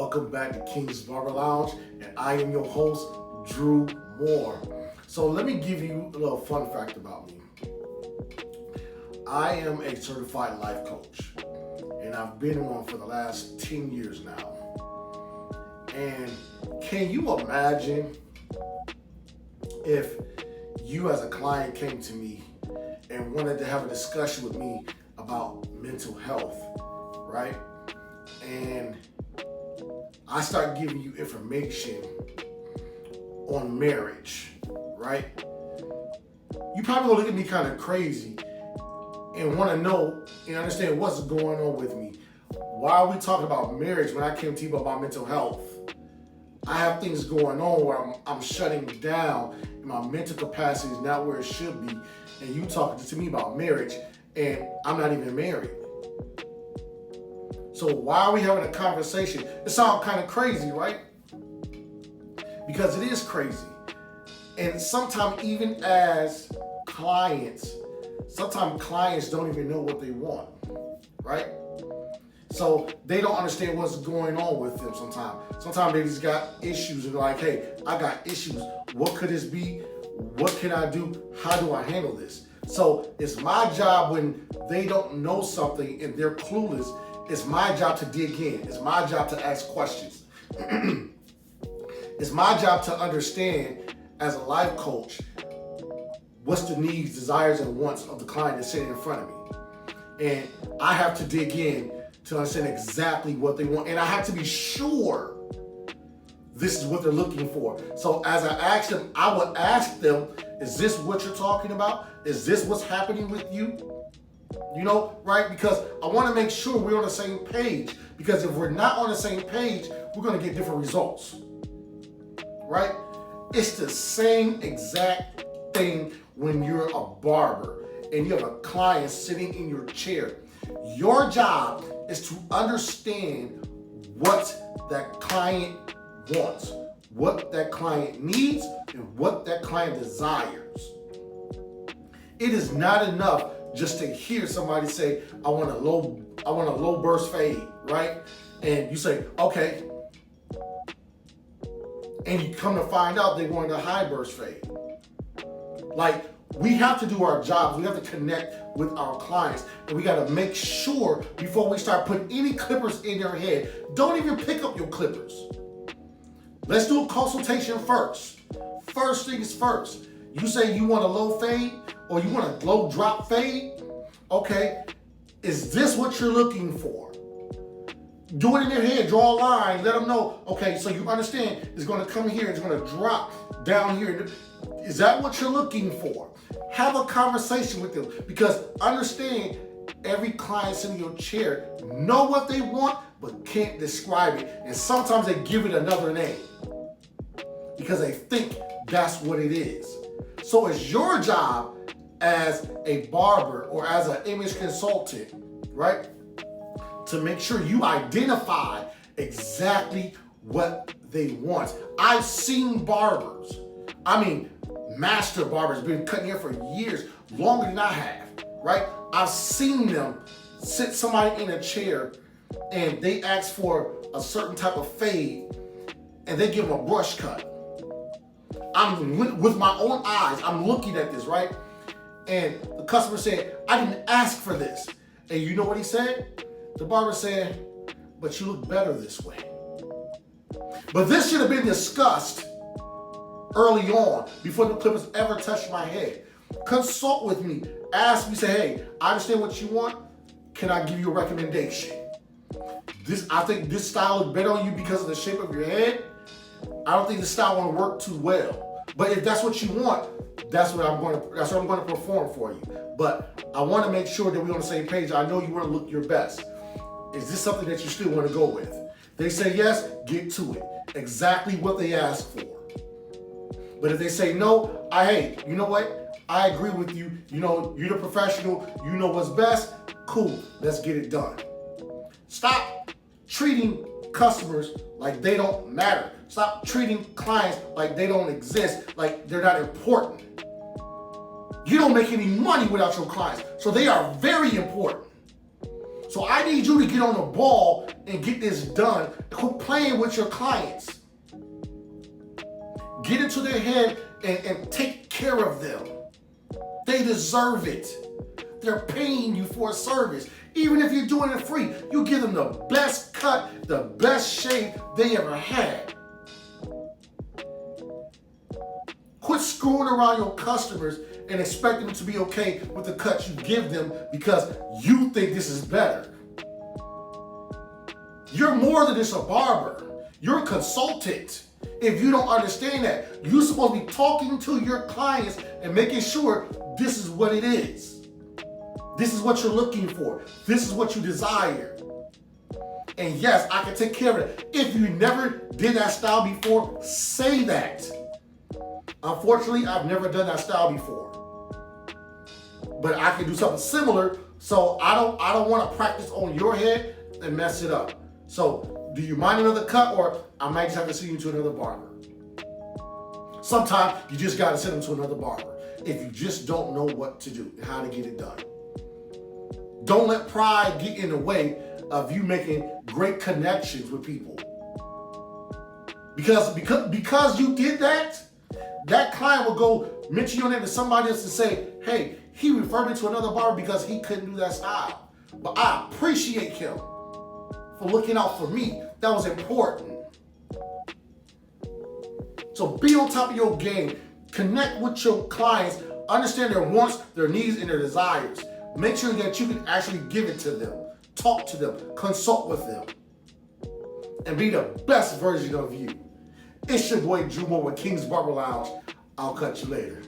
Welcome back to King's Barber Lounge, and I am your host, Drew Moore. So let me give you a little fun fact about me. I am a certified life coach, and I've been one for the last 10 years now. And can you imagine if you as a client came to me and wanted to have a discussion with me about mental health, right? And I start giving you information on marriage, right? You probably gonna look at me kind of crazy and want to know and understand what's going on with me. Why are we talking about marriage when I came to you about my mental health? I have things going on where I'm shutting down and my mental capacity is not where it should be. And you talking to me about marriage and I'm not even married. So why are we having a conversation? It sounds kind of crazy, right? Because it is crazy. And sometimes even as clients, sometimes clients don't even know what they want, right? So they don't understand what's going on with them sometimes. Sometimes they just got issues and they're like, hey, I got issues. What could this be? What can I do? How do I handle this? So it's my job when they don't know something and they're clueless. It's my job to dig in. It's my job to ask questions. It's my job to understand as a life coach what's the needs, desires, and wants of the client that's sitting in front of me. And I have to dig in to understand exactly what they want. And I have to be sure this is what they're looking for. So as I ask them, I would ask them, is this what you're talking about? Is this what's happening with you? You know, right? Because I want to make sure we're on the same page. Because if we're not on the same page, we're going to get different results. Right? It's the same exact thing when you're a barber and you have a client sitting in your chair. Your job is to understand what that client wants, what that client needs, and what that client desires. It is not enough just to hear somebody say, I want a low burst fade, right? And you say, okay. And you come to find out they want a high burst fade. Like, we have to do our jobs. We have to connect with our clients. And we got to make sure before we start putting any clippers in their head, don't even pick up your clippers. Let's do a consultation first. First things first. You say you want a low fade or you want a low drop fade. Okay, is this what you're looking for? Do it in their head, draw a line, let them know, okay, so you understand it's going to come here, it's going to drop down here. Is that what you're looking for? Have a conversation with them because understand every client sitting in your chair know what they want but can't describe it. And sometimes they give it another name because they think that's what it is. So it's your job as a barber or as an image consultant, right? To make sure you identify exactly what they want. I've seen barbers, master barbers, been cutting hair for years, longer than I have, right? I've seen them sit somebody in a chair and they ask for a certain type of fade and they give them a brush cut. With my own eyes, I'm looking at this, right? And the customer said, I didn't ask for this. And you know what he said? The barber said, but you look better this way. But this should have been discussed early on before the clippers ever touched my head. Consult with me. Ask me, say, hey, I understand what you want. Can I give you a recommendation? I think this style is better on you because of the shape of your head. I don't think this style won't work too well. But if that's what you want, that's what I'm going to perform for you. But I want to make sure that we're on the same page. I know you want to look your best. Is this something that you still want to go with? They say yes, get to it. Exactly what they ask for. But if they say no, hey, you know what? I agree with you. You know, you're the professional. You know what's best. Cool. Let's get it done. Stop treating customers like they don't matter. Stop treating clients like they don't exist, like they're not important. You don't make any money without your clients, so they are very important. So I need you to get on the ball and get this done. Quit playing with your clients. Get into their head and take care of them. They deserve it. They're paying you for a service. Even if you're doing it free, you give them the best cut, the best shape they ever had. Quit screwing around your customers and expecting them to be okay with the cut you give them because you think this is better. You're more than just a barber. You're a consultant. If you don't understand that, you're supposed to be talking to your clients and making sure this is what it is. This is what you're looking for. This is what you desire. And yes, I can take care of it. If you never did that style before, say that. Unfortunately, I've never done that style before. But I can do something similar, so I don't want to practice on your head and mess it up. So, do you mind another cut, or I might just have to send you to another barber? Sometimes you just got to send them to another barber if you just don't know what to do and how to get it done. Don't let pride get in the way of you making great connections with people. Because you did that, that client will go mention your name to somebody else and say, hey, he referred me to another barber because he couldn't do that style. But I appreciate him for looking out for me. That was important. So be on top of your game. Connect with your clients. Understand their wants, their needs, and their desires. Make sure that you can actually give it to them. Talk to them. Consult with them. And be the best version of you. It's your boy Drew Moore with King's Barber Lounge. I'll cut you later.